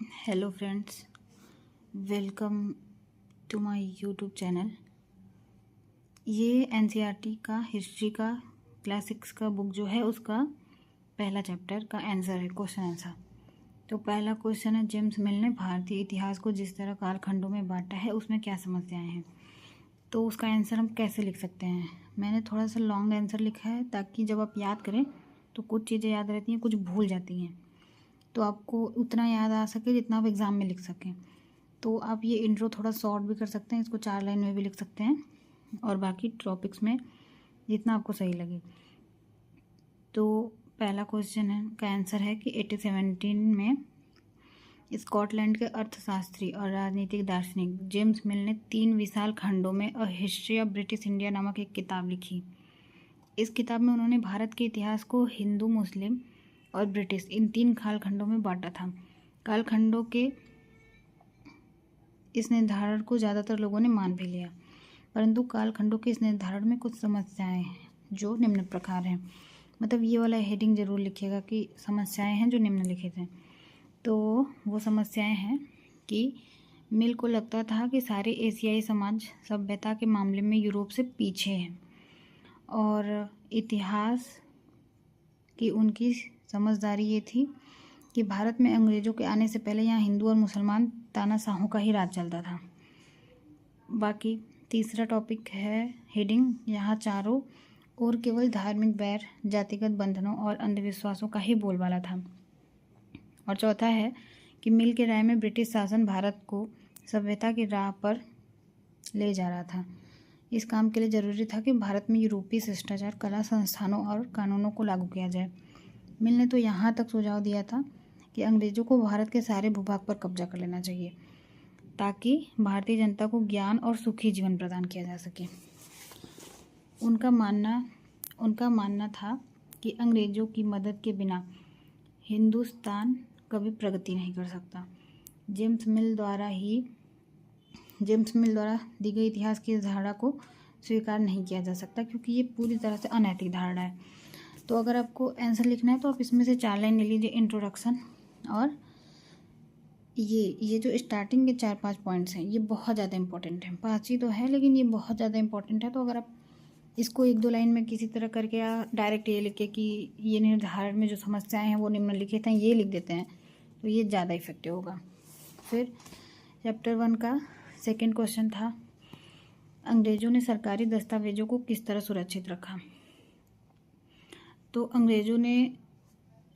Hello friends, welcome to my YouTube channel. ये NCERT का history का क्लासिक्स का बुक जो है उसका पहला चैप्टर का आंसर है, क्वेश्चन आंसर। तो पहला क्वेश्चन है, जेम्स मिल ने भारतीय इतिहास को जिस तरह कालखंडों में बांटा है उसमें क्या समस्याएं हैं। तो उसका आंसर हम कैसे लिख सकते हैं। मैंने थोड़ा सा लॉन्ग आंसर लिखा है ताकि जब आप याद करें तो कुछ चीज़ें याद रहती हैं, कुछ भूल जाती हैं, तो आपको उतना याद आ सके जितना आप एग्ज़ाम में लिख सकें। तो आप ये इंट्रो थोड़ा शॉर्ट भी कर सकते हैं, इसको 4 लाइन में भी लिख सकते हैं, और बाकी टॉपिक्स में जितना आपको सही लगे। तो पहला क्वेश्चन है का आंसर है कि 1817 में स्कॉटलैंड के अर्थशास्त्री और राजनीतिक दार्शनिक जेम्स मिल ने 3 विशाल खंडों में a history of British India नामक एक किताब लिखी। इस किताब में उन्होंने भारत के इतिहास को हिंदू, मुस्लिम और ब्रिटिश इन 3 कालखंडों में बांटा था। कालखंडों के इस निर्धारण को ज़्यादातर लोगों ने मान भी लिया, परंतु कालखंडों के इस निर्धारण में कुछ समस्याएं हैं जो निम्न प्रकार हैं। मतलब ये वाला हेडिंग जरूर लिखिएगा कि समस्याएं हैं जो निम्नलिखित हैं। तो वो समस्याएं हैं कि मिल को लगता था कि सारे एशियाई समाज सभ्यता के मामले में यूरोप से पीछे हैं, और इतिहास की उनकी समझदारी ये थी कि भारत में अंग्रेज़ों के आने से पहले यहाँ हिंदू और मुसलमान तानाशाहों का ही राज चलता था। बाकी तीसरा टॉपिक है हेडिंग, यहाँ चारों ओर केवल धार्मिक बैर, जातिगत बंधनों और अंधविश्वासों का ही बोलबाला था। और चौथा है कि मिल के राय में ब्रिटिश शासन भारत को सभ्यता की राह पर ले जा रहा था। इस काम के लिए ज़रूरी था कि भारत में यूरोपीय शिष्टाचार, कला, संस्थानों और कानूनों को लागू किया जाए। मिल ने तो यहाँ तक सुझाव दिया था कि अंग्रेज़ों को भारत के सारे भूभाग पर कब्जा कर लेना चाहिए ताकि भारतीय जनता को ज्ञान और सुखी जीवन प्रदान किया जा सके। उनका मानना था कि अंग्रेज़ों की मदद के बिना हिंदुस्तान कभी प्रगति नहीं कर सकता। जेम्स मिल द्वारा दी गई इतिहास की धारणा को स्वीकार नहीं किया जा सकता, क्योंकि ये पूरी तरह से अनैतिक धारणा है। तो अगर आपको आंसर लिखना है तो आप इसमें से 4 लाइन ले लीजिए, इंट्रोडक्शन, और ये जो स्टार्टिंग के 4-5 पॉइंट्स हैं ये बहुत ज़्यादा इंपॉर्टेंट है। 5 ही तो है लेकिन ये बहुत ज़्यादा इंपॉर्टेंट है। तो अगर आप इसको 1-2 लाइन में किसी तरह करके या डायरेक्ट ये लिखे कि ये निर्धारण में जो समस्याएं हैं वो निम्नलिखित हैं, ये लिख देते हैं, तो ये ज़्यादा इफेक्टिव होगा। फिर चैप्टर 1 का सेकेंड क्वेश्चन था, अंग्रेज़ों ने सरकारी दस्तावेजों को किस तरह सुरक्षित रखा। तो अंग्रेज़ों ने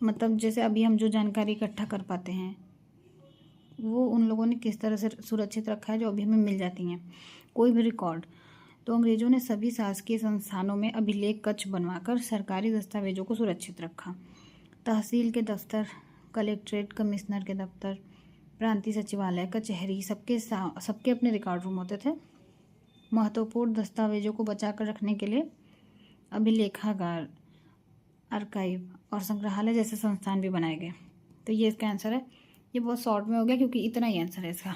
मतलब जैसे अभी हम जो जानकारी इकट्ठा कर पाते हैं वो उन लोगों ने किस तरह से सुरक्षित रखा है जो अभी हमें मिल जाती हैं, कोई भी रिकॉर्ड। तो अंग्रेज़ों ने सभी शासकीय संस्थानों में अभिलेख कक्ष बनवाकर सरकारी दस्तावेजों को सुरक्षित रखा। तहसील के दफ्तर, कलेक्ट्रेट, कमिश्नर के दफ्तर, प्रांतीय सचिवालय, कचहरी, सबके अपने रिकॉर्ड रूम होते थे। महत्वपूर्ण दस्तावेजों को बचा कर रखने के लिए अभिलेखागार, आर्काइव और संग्रहालय जैसे संस्थान भी बनाए गए। तो ये इसका आंसर है। ये बहुत शॉर्ट में हो गया क्योंकि इतना ही आंसर है इसका।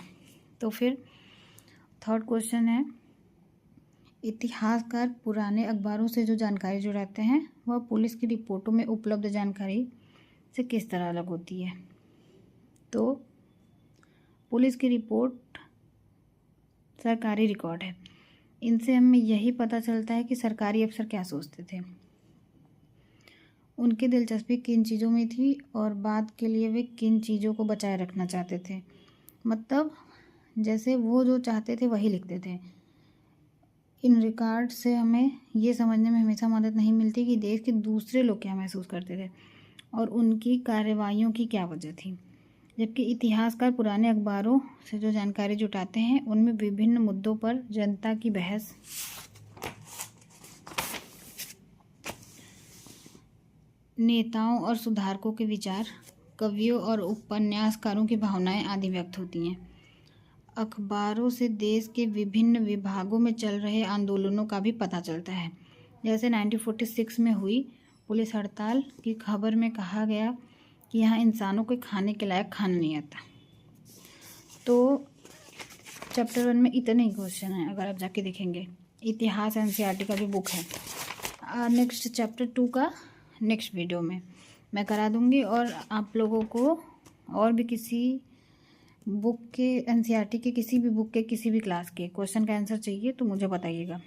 तो फिर थर्ड क्वेश्चन है, इतिहासकार पुराने अखबारों से जो जानकारी जुटाते हैं वह पुलिस की रिपोर्टों में उपलब्ध जानकारी से किस तरह अलग होती है। तो पुलिस की रिपोर्ट सरकारी रिकॉर्ड है, इनसे हमें यही पता चलता है कि सरकारी अफसर क्या सोचते थे, उनकी दिलचस्पी किन चीज़ों में थी और बाद के लिए वे किन चीज़ों को बचाए रखना चाहते थे। मतलब जैसे वो जो चाहते थे वही लिखते थे। इन रिकॉर्ड से हमें ये समझने में हमेशा मदद नहीं मिलती कि देश के दूसरे लोग क्या महसूस करते थे और उनकी कार्रवाइयों की क्या वजह थी। जबकि इतिहासकार पुराने अखबारों से जो जानकारी जुटाते हैं उनमें विभिन्न मुद्दों पर जनता की बहस, नेताओं और सुधारकों के विचार, कवियों और उपन्यासकारों की भावनाएं आदि व्यक्त होती हैं। अखबारों से देश के विभिन्न विभागों में चल रहे आंदोलनों का भी पता चलता है। जैसे 1946 में हुई पुलिस हड़ताल की खबर में कहा गया कि यहाँ इंसानों को खाने के लायक खाना नहीं आता। तो चैप्टर 1 में इतने ही क्वेश्चन हैं, अगर आप जाके देखेंगे इतिहास एनसीईआरटी का जो बुक है। नेक्स्ट चैप्टर 2 का नेक्स्ट वीडियो में मैं करा दूँगी, और आप लोगों को और भी किसी बुक के एनसीईआरटी के किसी भी बुक के किसी भी क्लास के क्वेश्चन का आंसर चाहिए तो मुझे बताइएगा।